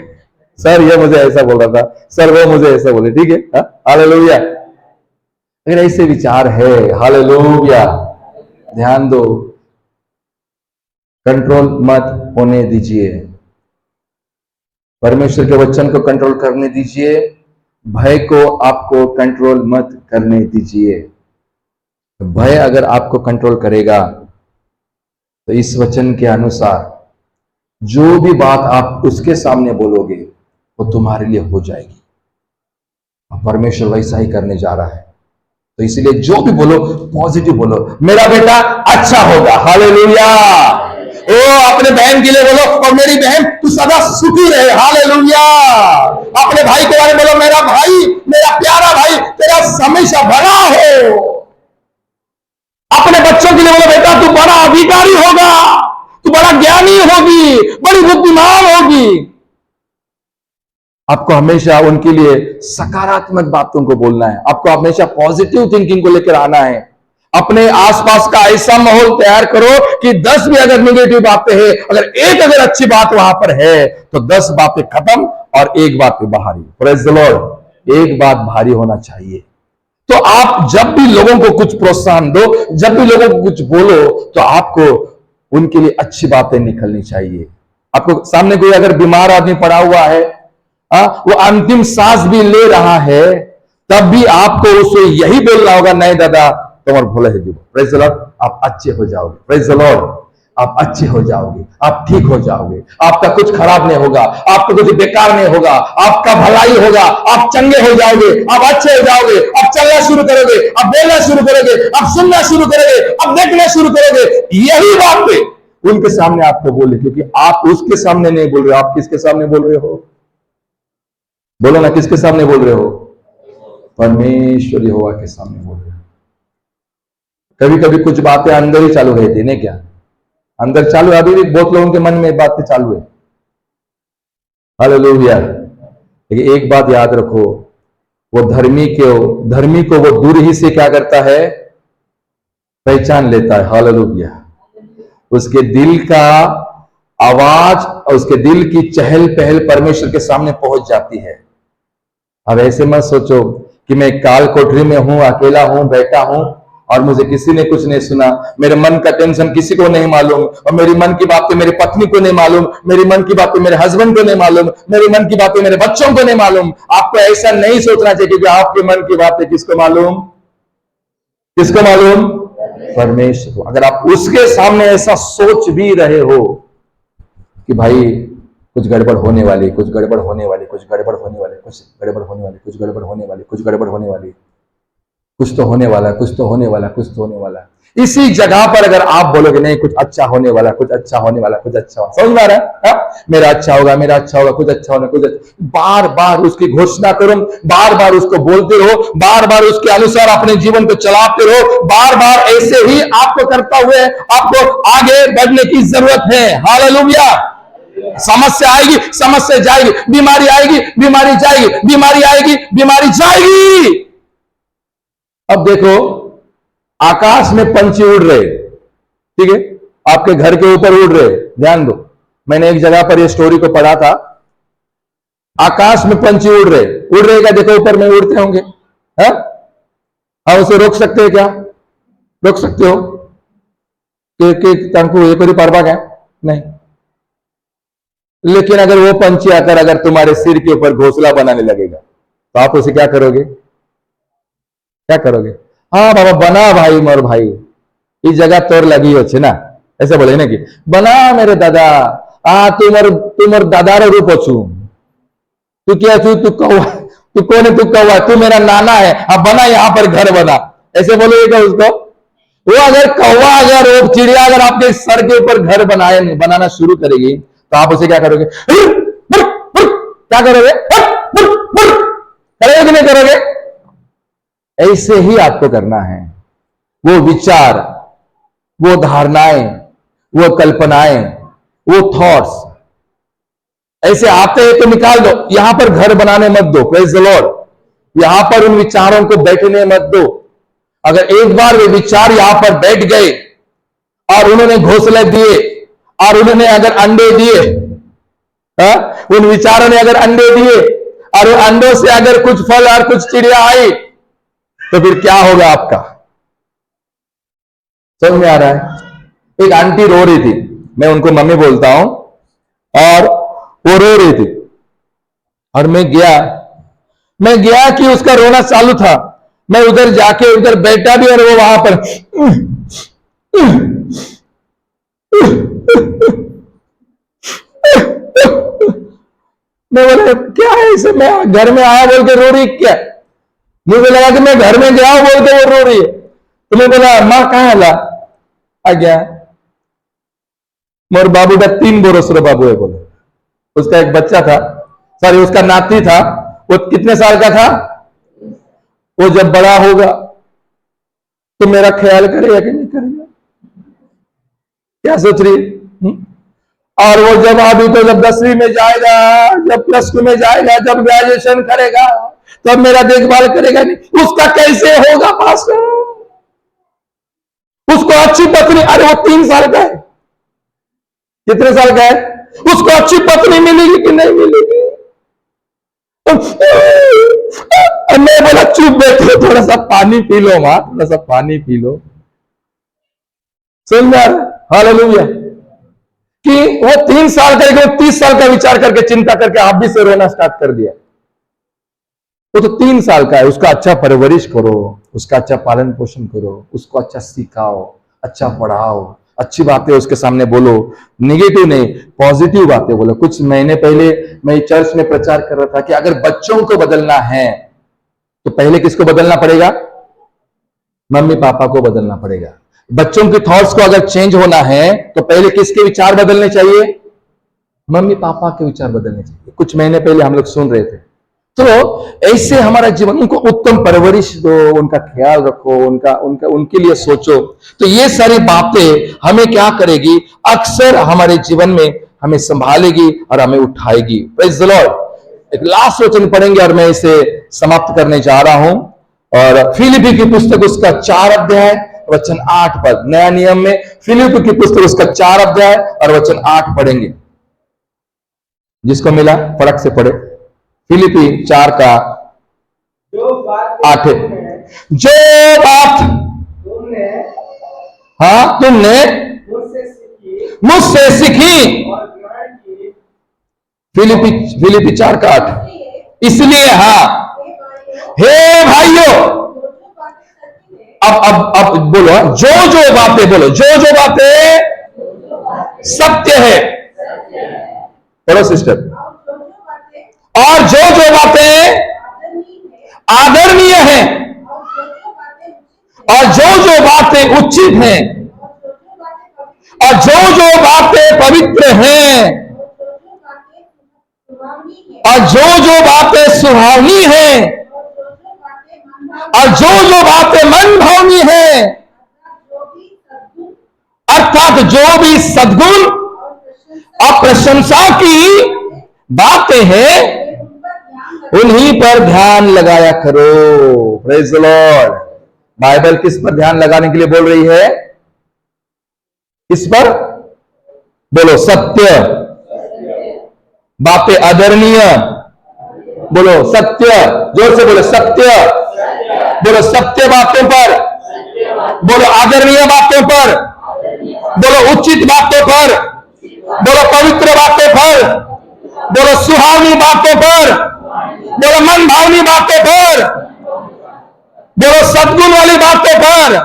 सर ये मुझे ऐसा बोल रहा था, सर वो मुझे ऐसा बोले, ठीक है? हालेलुया। अगर ऐसे विचार है, हालेलुया, ध्यान दो, कंट्रोल मत होने दीजिए। परमेश्वर के वचन को कंट्रोल करने दीजिए, भय को आपको कंट्रोल मत करने दीजिए। भय अगर आपको कंट्रोल करेगा तो इस वचन के अनुसार जो भी बात आप उसके सामने बोलोगे वो तुम्हारे लिए हो जाएगी। परमेश्वर वैसा ही करने जा रहा है। तो इसलिए जो भी बोलो पॉजिटिव बोलो। मेरा बेटा अच्छा होगा। हालेलुया। ओ अपने बहन के लिए बोलो, और मेरी बहन तू सदा सुखी रहे। हालेलुया। अपने भाई के बारे में बोलो, मेरा भाई, मेरा प्यारा भाई तेरा हमेशा भला हो। अपने बच्चों के लिए बोलो, बेटा तू बड़ा अधिकारी होगा, तू बड़ा ज्ञानी होगी, बड़ी बुद्धिमान होगी। आपको हमेशा उनके लिए सकारात्मक बातों को बोलना है। आपको हमेशा पॉजिटिव थिंकिंग को लेकर आना है। अपने आसपास का ऐसा माहौल तैयार करो कि 10 भी अगर नेगेटिव बातें हैं, अगर अच्छी बात वहां पर है तो 10 बातें खत्म और एक बात पे भारी। Praise the Lord. एक बात भारी होना चाहिए। तो आप जब भी लोगों को कुछ प्रोत्साहन दो, जब भी लोगों को कुछ बोलो, तो आपको उनके लिए अच्छी बातें निकलनी चाहिए। आपको सामने कोई अगर बीमार आदमी पड़ा हुआ है, वो अंतिम सांस भी ले रहा है, तब भी आपको उसे यही बोलना होगा, नहीं दादा तुम्हारे भोले है जीवन। Praise the Lord. आप अच्छे हो जाओगे। Praise the Lord. आप अच्छे हो जाओगे, आप ठीक हो जाओगे, आपका कुछ खराब नहीं होगा, आपको कुछ बेकार नहीं होगा, आपका भलाई होगा, आप चंगे हो जाओगे, आप अच्छे हो जाओगे, आप चलना शुरू करोगे, आप बोलना शुरू करोगे, आप सुनना शुरू करोगे, आप देखना शुरू करोगे। यही बात है उनके सामने आपको बोले, क्योंकि आप उसके सामने नहीं बोल रहे हो, आप किसके सामने बोल रहे हो? बोलो ना, किसके सामने बोल रहे हो? परमेश्वर यहोवा के सामने बोल रहे हो। कभी कभी कुछ बातें अंदर ही चालू रहती है, क्या अंदर चालू? अभी भी बहुत लोगों के मन में बातें चालू है। हालेलुया। लेकिन एक बात याद रखो, वो धर्मी को वो दूर ही से क्या करता है? पहचान लेता है। हालेलुया। उसके दिल का आवाज और उसके दिल की चहल पहल परमेश्वर के सामने पहुंच जाती है। अब ऐसे मत सोचो कि मैं काल कोठरी में हूं, अकेला हूं, बैठा हूं और मुझे किसी ने कुछ नहीं सुना, मेरे मन का टेंशन किसी को नहीं मालूम, और मेरी मन की बातें मेरी पत्नी को नहीं मालूम, मेरी मन की बातें मेरे हस्बैंड को नहीं मालूम, मेरी मन की बातें मेरे बच्चों को नहीं मालूम। आपको ऐसा नहीं सोचना चाहिए, क्योंकि आपके मन की बातें किसको मालूम? किसको मालूम? परमेश्वर को। अगर आप उसके सामने ऐसा सोच भी रहे हो कि भाई कुछ गड़बड़ होने वाली, कुछ गड़बड़ होने वाली, कुछ गड़बड़ होने वाली, कुछ गड़बड़ होने वाली, कुछ गड़बड़ होने वाली, कुछ गड़बड़ होने वाली, कुछ तो होने वाला, कुछ तो होने वाला, कुछ तो होने वाला, इसी जगह पर अगर आप बोलोगे नहीं कुछ अच्छा होने वाला, कुछ अच्छा होने वाला, कुछ अच्छा होगा, समझ में आ रहा है? मेरा अच्छा होगा, मेरा अच्छा होगा, कुछ अच्छा होगा, कुछ अच्छा, बार बार उसकी घोषणा करो, बार बार उसको बोलते रहो, बार बार उसके अनुसार अपने जीवन को चलाते रहो, बार बार ऐसे ही आपको करता हुए आपको आगे बढ़ने की जरूरत है। हालेलुया। समस्या आएगी, समस्या जाएगी, बीमारी आएगी, बीमारी जाएगी, बीमारी आएगी, बीमारी जाएगी। अब देखो, आकाश में पंछी उड़ रहे, ठीक है, आपके घर के ऊपर उड़ रहे, ध्यान दो, मैंने एक जगह पर ये स्टोरी को पढ़ा था। आकाश में पंछी उड़ रहे क्या? देखो ऊपर में उड़ते होंगे, है? हाँ, उसे रोक सकते हो क्या? रोक सकते हो कि तंकु ये कोई परवाह है? नहीं। लेकिन अगर वो पंछी आकर अगर तुम्हारे सिर के ऊपर घोंसला बनाने लगेगा तो आप उसे क्या करोगे? क्या करोगे? हाँ बाबा बना भाई, मोर भाई इस जगह तोर लगी अच्छे ना, ऐसे बोले ना कि बना मेरे दादा, तुमर दादार रूप अछु, तू क्या छू, तू कौवा, तू कौन है? तू कौवा, तू मेरा नाना है, अब बना यहाँ पर घर बना, ऐसे बोलोगे क्या उसको? वो अगर कौवा, अगर वो चिड़िया अगर आपके सर के ऊपर घर बनाना शुरू करेगी तो आप उसे क्या करोगे? क्या करोगे? करोगे कि नहीं करोगे? ऐसे ही आपको करना है। वो विचार, वो धारणाएं, वो कल्पनाएं, वो थॉट्स ऐसे आते हैं तो निकाल दो, यहां पर घर बनाने मत दो। Praise the Lord. यहां पर उन विचारों को बैठने मत दो। अगर एक बार वे विचार यहां पर बैठ गए और उन्होंने घोंसले दिए और उन्होंने अगर अंडे दिए, उन विचारों ने अगर अंडे दिए और उन अंडों से अगर कुछ फल और कुछ चिड़िया आई तो फिर क्या होगा आपका? समझ में आ रहा है? एक आंटी रो रही थी, मैं उनको मम्मी बोलता हूं, और वो रो रही थी और मैं गया कि उसका रोना चालू था। मैं उधर जाके उधर बैठा भी और वो वहां पर मैं बोला क्या है इसे? मैं घर में आया बोल के रो रही क्या? मुझे लगा कि मैं घर में गया बोल के वो रो रही है। तो मैं बोला माँ कहाँ ला आ गया? मोर बाबू का 3 बरस रो बाबू है बोले। उसका एक बच्चा था, सॉरी उसका नाती था, वो कितने साल का था? वो जब बड़ा होगा तो मेरा ख्याल करेगा कि नहीं करेगा? क्या सोच रही है? और वो जब अभी तो जब 10वीं में जाएगा, जब +2 में जाएगा, जब ग्रेजुएशन करेगा तब मेरा देखभाल करेगा नहीं? उसका कैसे होगा पास्टर? उसको अच्छी पत्नी, अरे वो 3 साल का है, कितने साल का है? उसको अच्छी पत्नी मिलेगी कि नहीं मिलेगी? मैं बोला चुप बैठो, थोड़ा सा पानी पी लो मां, थोड़ा सा पानी पी लो। समझ में आ रहा है? हालेलुया। कि वो 3 साल का, वो 30 साल का विचार करके चिंता करके आप भी से रोना स्टार्ट कर दिया। वो तो 3 साल का है, उसका अच्छा परवरिश करो, उसका अच्छा पालन पोषण करो, उसको अच्छा सिखाओ, अच्छा पढ़ाओ, अच्छी बातें उसके सामने बोलो, निगेटिव नहीं पॉजिटिव बातें बोलो। कुछ महीने पहले मैं चर्च में प्रचार कर रहा था कि अगर बच्चों को बदलना है तो पहले किसको बदलना पड़ेगा? मम्मी पापा को बदलना पड़ेगा। बच्चों के थॉट्स को अगर चेंज होना है तो पहले किसके विचार बदलने चाहिए? मम्मी पापा के विचार बदलने चाहिए। कुछ महीने पहले हम लोग सुन रहे थे। तो ऐसे हमारा जीवन, उनको उत्तम परवरिश दो, उनका ख्याल रखो, उनके लिए सोचो, तो ये सारी बातें हमें क्या करेगी? अक्सर हमारे जीवन में हमें संभालेगी और हमें उठाएगी। Praise the Lord. एक लास्ट वचन पढ़ेंगे और मैं इसे समाप्त करने जा रहा हूं। और फिलिप्पी की पुस्तक उसका 4 अध्याय वचन 8 पद। नया नियम में फिलिप्पी की पुस्तक उसका 4 अध्याय और वचन 8 पढ़ेंगे। जिसको मिला फटक से पढ़े। फिलिप्पी 4 का जो बात 8। जो बात तुमने तुमने मुझसे सीखी और ग्रहण की, फिलिप्पी 4 का 8। इसलिए हे भाइयों, अब बोलो, जो बातें, बोलो, जो बातें सत्य है, बोलो सिस्टर, और जो बातें आदरणीय हैं, और जो बातें उचित हैं, और जो बातें पवित्र हैं, और जो बातें सुहावनी हैं, और जो बातें मन भावनी हैं, अर्थात जो भी सद्गुण और प्रशंसा की बातें हैं, उन्हीं पर ध्यान लगाया करो। Praise the Lord. बाइबल किस पर ध्यान लगाने के लिए बोल रही है? इस पर बोलो, सत्य बातें आदरणीय, बोलो सत्य, जोर से बोलो सत्य, बोलो सत्य बातों पर, बोलो आदरणीय बातों पर, बोलो उचित बातों पर, बोलो पवित्र बातों पर, बोलो सुहावनी बातों पर, बोलो मन भावनी बातों पर, बोलो सद्गुण वाली बातों पर,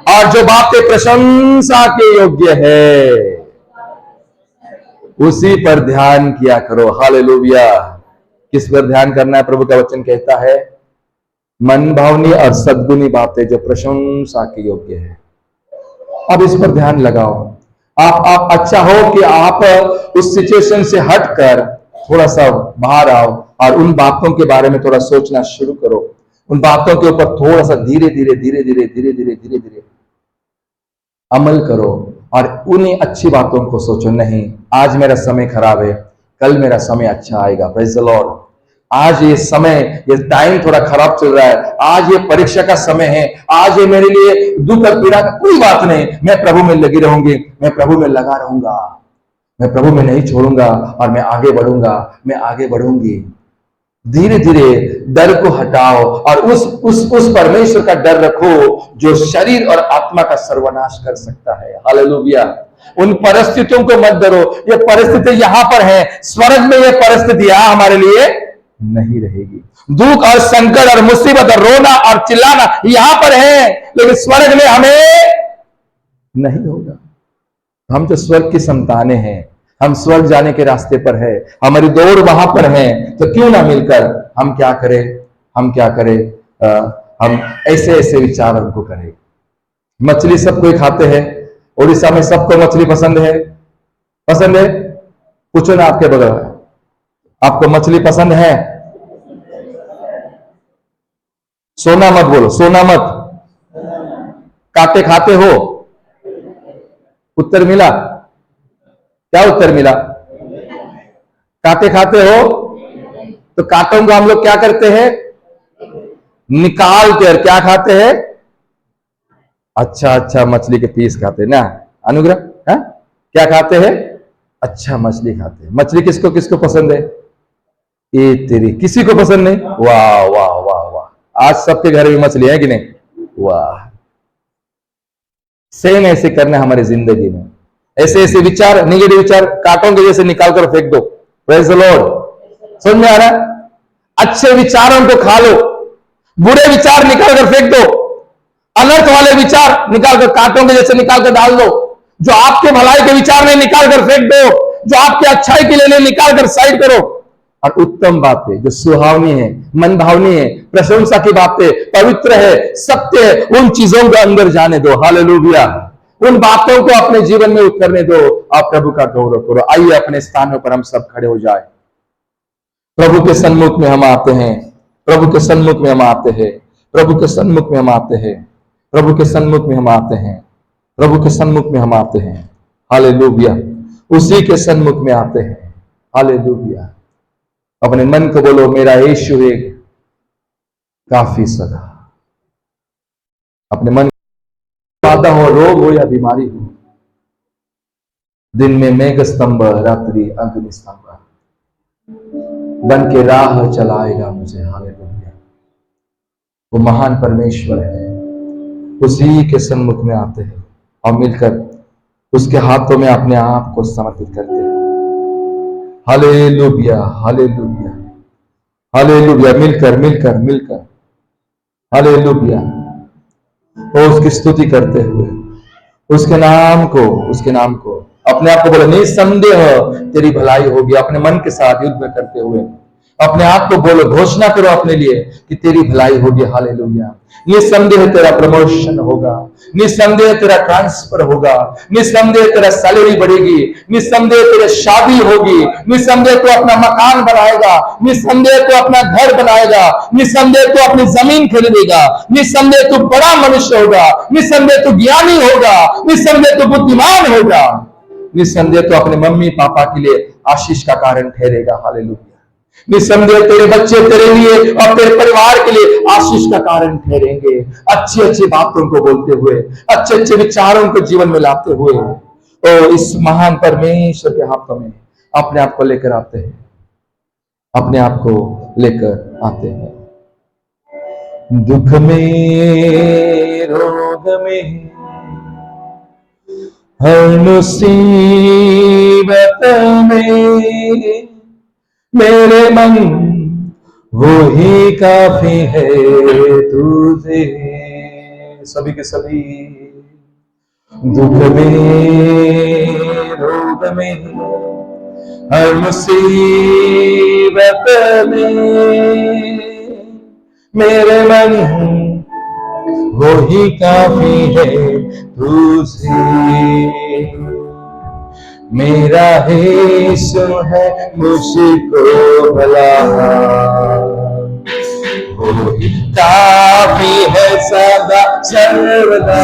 और जो बातें प्रशंसा के योग्य है उसी पर ध्यान किया करो। हालेलुया। किस पर ध्यान करना है? प्रभु का वचन कहता है मन भावनी और सद्गुणी बातें जो प्रशंसा के योग्य है। अब इस पर ध्यान लगाओ। आप अच्छा हो कि आप उस सिचुएशन से हटकर थोड़ा सा बाहर आओ और उन बातों के बारे में थोड़ा सोचना शुरू करो। उन बातों के ऊपर थोड़ा सा धीरे धीरे अमल करो और उन्हीं अच्छी बातों को सोचो। नहीं, आज मेरा समय खराब है, कल मेरा समय अच्छा आएगा। Praise the Lord. आज ये समय, ये टाइम थोड़ा खराब चल रहा है, आज ये परीक्षा का समय है, आज ये मेरे लिए दुख और पीड़ा का कोई बात नहीं, मैं प्रभु में लगी रहूंगी, मैं प्रभु में लगा रहूंगा, मैं प्रभु में नहीं छोड़ूंगा और मैं आगे बढ़ूंगा, मैं आगे बढ़ूंगी। धीरे धीरे डर को हटाओ और उस परमेश्वर का डर रखो जो शरीर और आत्मा का सर्वनाश कर सकता है। हालेलुया। उन परिस्थितियों को मत डरो। ये परिस्थिति यहां पर है, स्वर्ग में ये परिस्थितियां हमारे लिए नहीं रहेगी। दुख और संकट और मुसीबत और रोना और चिल्लाना यहां पर है, लेकिन स्वर्ग में हमें नहीं होगा। हम जो स्वर्ग की संतानें हैं, हम स्वर्ग जाने के रास्ते पर है, हमारी दौड़ वहां पर है, तो क्यों ना मिलकर हम क्या करें, हम ऐसे विचार उनको करें। मछली सब कोई खाते हैं, उड़ीसा में सबको मछली पसंद है, पूछो ना आपके बगल में, आपको मछली पसंद है? सोना मत बोलो, सोना मत। काटे खाते हो? उत्तर मिला? क्या उत्तर मिला? काटे खाते हो? तो काटों को हम लोग क्या करते हैं? निकाल कर क्या खाते हैं? अच्छा मछली के पीस खाते हैं ना। अनुग्रह है? क्या खाते हैं? अच्छा मछली खाते हैं। मछली किसको किसको पसंद है? ए तेरी, किसी को पसंद नहीं? वाह वाह वाह वाह। आज सबके घर में मछली है कि नहीं? वाह। सेम ऐसे करना हमारी जिंदगी में। ऐसे विचार, निगेटिव विचार कांटों के जैसे निकाल कर फेंक दो। Praise the Lord. समझ में आ रहा है? अच्छे विचारों को खा लो, बुरे विचार निकाल कर फेंक दो, अनर्थ वाले विचार निकाल कर कांटों के जैसे निकाल कर डाल दो। जो आपके भलाई के विचार नहीं निकाल कर फेंक दो, जो आपके अच्छाई के लिए निकाल कर साइड करो, और उत्तम बातें जो सुहावनी है, मन भावनी है, प्रशंसा की बातें, पवित्र है, सत्य है, उन चीजों के अंदर जाने दो। हालेलुया। उन बातों को अपने जीवन में उतरने दो। आप प्रभु का गौरव करो। आइए अपने स्थानों पर हम सब खड़े हो जाए। प्रभु के सन्मुख में हम आते हैं, प्रभु के सन्मुख में हम आते हैं, प्रभु के सन्मुख में हम आते हैं, प्रभु के सन्मुख में हम आते हैं, प्रभु के सन्मुख में हम आते हैं। हालेलुया। उसी के सन्मुख में आते हैं। हालेलुया। अपने मन को बोलो, मेरा यीशु एक काफी सदा। अपने मन बाधा हो, रोग हो या बीमारी हो, दिन में मेघ स्तंभ, रात्रि अग्नि स्तंभ बन के राह चलाएगा मुझे। हालेलुया। वो महान परमेश्वर है, उसी के सन्मुख में आते हैं और मिलकर उसके हाथों में अपने आप को समर्पित करते हैं। Hallelujah, hallelujah, hallelujah. मिलकर मिलकर मिलकर हालेलुया। और उसकी स्तुति करते हुए उसके नाम को अपने आप को बोले, निसंदेह तेरी भलाई होगी। अपने मन के साथ युद्ध करते हुए अपने आप को बोलो, घोषणा करो अपने लिए कि तेरी भलाई होगी। हालेलुया। निसंदेह तेरा प्रमोशन होगा, निसंदेह तेरा ट्रांसफर होगा, निसंदेह तेरा सैलरी बढ़ेगी, निसंदेह तेरी शादी होगी, निसंदेह तू अपना मकान बनाएगा, निसंदेह तू अपना घर बनाएगा, निसंदेह तू अपनी जमीन खरीदेगा, निसंदेह तू बड़ा मनुष्य होगा, निसंदेह तू ज्ञानी होगा, निसंदेह तू बुद्धिमान होगा, निसंदेह तू अपने मम्मी पापा के लिए आशीष का कारण ठहरेगा। हालेलुया। निसंदेह तेरे बच्चे तेरे लिए और तेरे परिवार के लिए आशीष का कारण ठहरेंगे। अच्छी अच्छी बातों को बोलते हुए, अच्छे अच्छे विचारों को जीवन में लाते हुए, ओ इस महान परमेश्वर के हाथों में अपने आप को लेकर आते हैं, अपने आप को लेकर आते हैं। दुख में, रोग में, हर मुसीबत में मेरे मन वो ही काफी है तुझे। सभी के सभी दुख में, रोग में, हर मुसीबत में मेरे मन वो ही काफी है तुझे। मेरा यीशु है मुझको भला, वो ही काफी है सदा सर्वदा।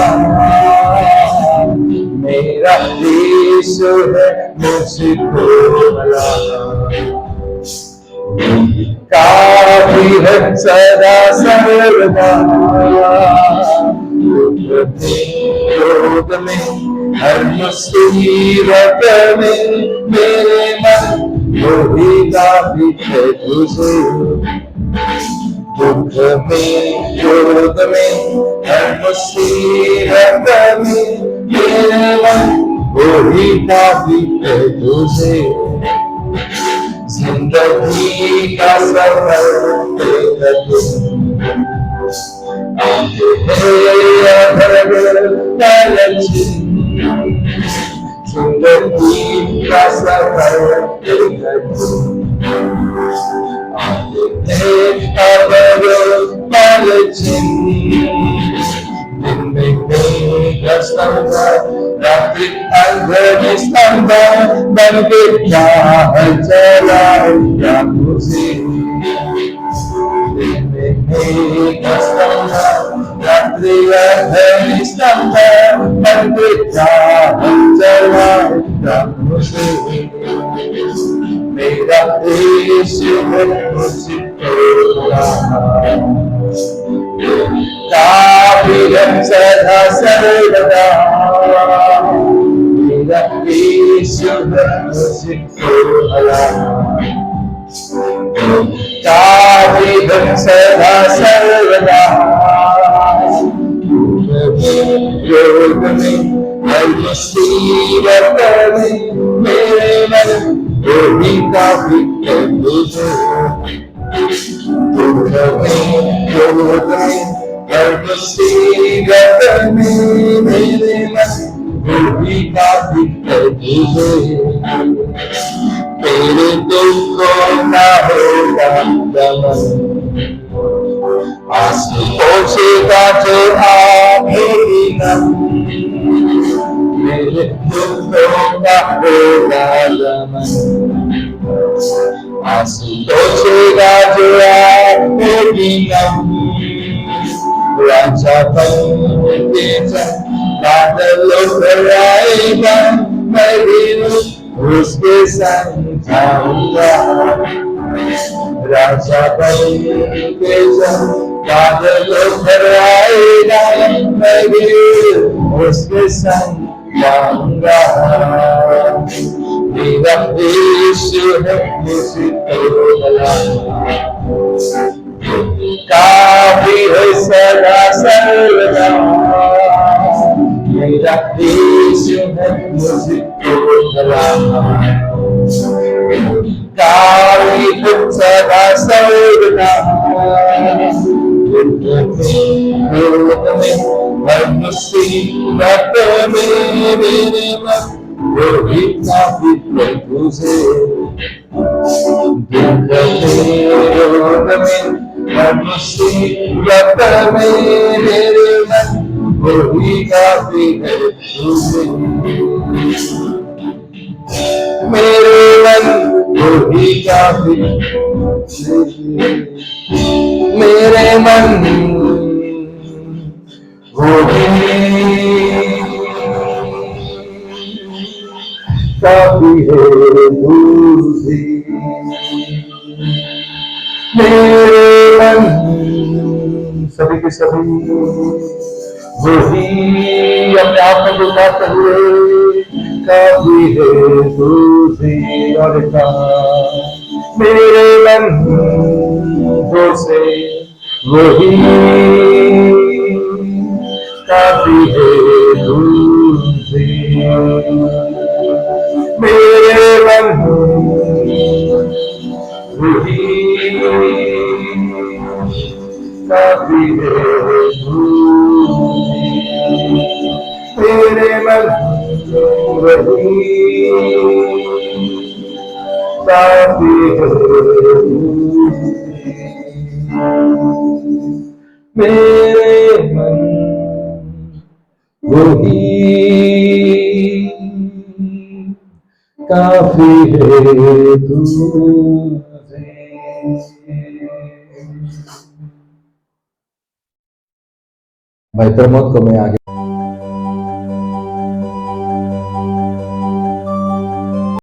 मेरा यीशु है मुझको भला, काफी है सदा सर्वदा। रोग में, हर मुसीबत में मेरे मन वो ही काफी है तुझे। दुख में, रोग में, हर मुसीबत में मेरे मन वो ही काफी है तुझे। जिंदगी का सफर जिंदगी का सफर रात्रि अग्नि स्तंभ बन के राह चलाएगा मुझे। रात्रि अग्नि स्तंभ बन के राह चलाएगा मुझे। मेरा यीशु है मुझको काफी है सदा सर्वदा। मेरा यीशु है मुझको भला, काफी है सदा सर्वदा। रोग में, हर मुसीबत में मेरे मन वो ही काफी है तुझे। दुख में, रोग में, हर मुसीबत में मेरे मन वो ही काफी है तुझे। तेरे दुखों का होगा दमन, आंसू पोंछेगा जो आंखें नम। मेरे दुखों का होगा दमन, आंसू पोंछेगा जो आंखें नम। राजा बन के बादलों पर आएगा, मैं भी उसके संग जाऊंगा। राजा बन के बादलों पर आएगा, मैं भी उसके संग जाऊंगा। मेरा यीशु है मुझको बुलाता, काफी है सदा सर्वदा। मेरा यीशु है मुझको बुलाता, काफी है सदा सर्वदा। हर मुसीबत में मेरे मन वही काफी प्रभु से। हर मुसीबत में मेरे मन वही काफी है तुझे। मेरे मन वही काफी, मेरे मन वही काफी है तुझे। मेरे मन सभी के सभी वही अपने आप में बुलाते हुए काफी है तुझे। और मेरे मन से वही काफी है तुझे। मेरे मन वही काफी है तुझे। मेरे मन वही काफी है तुझे। मेरे मन वही काफी है तुझे। भाई प्रमोद को मैं आगे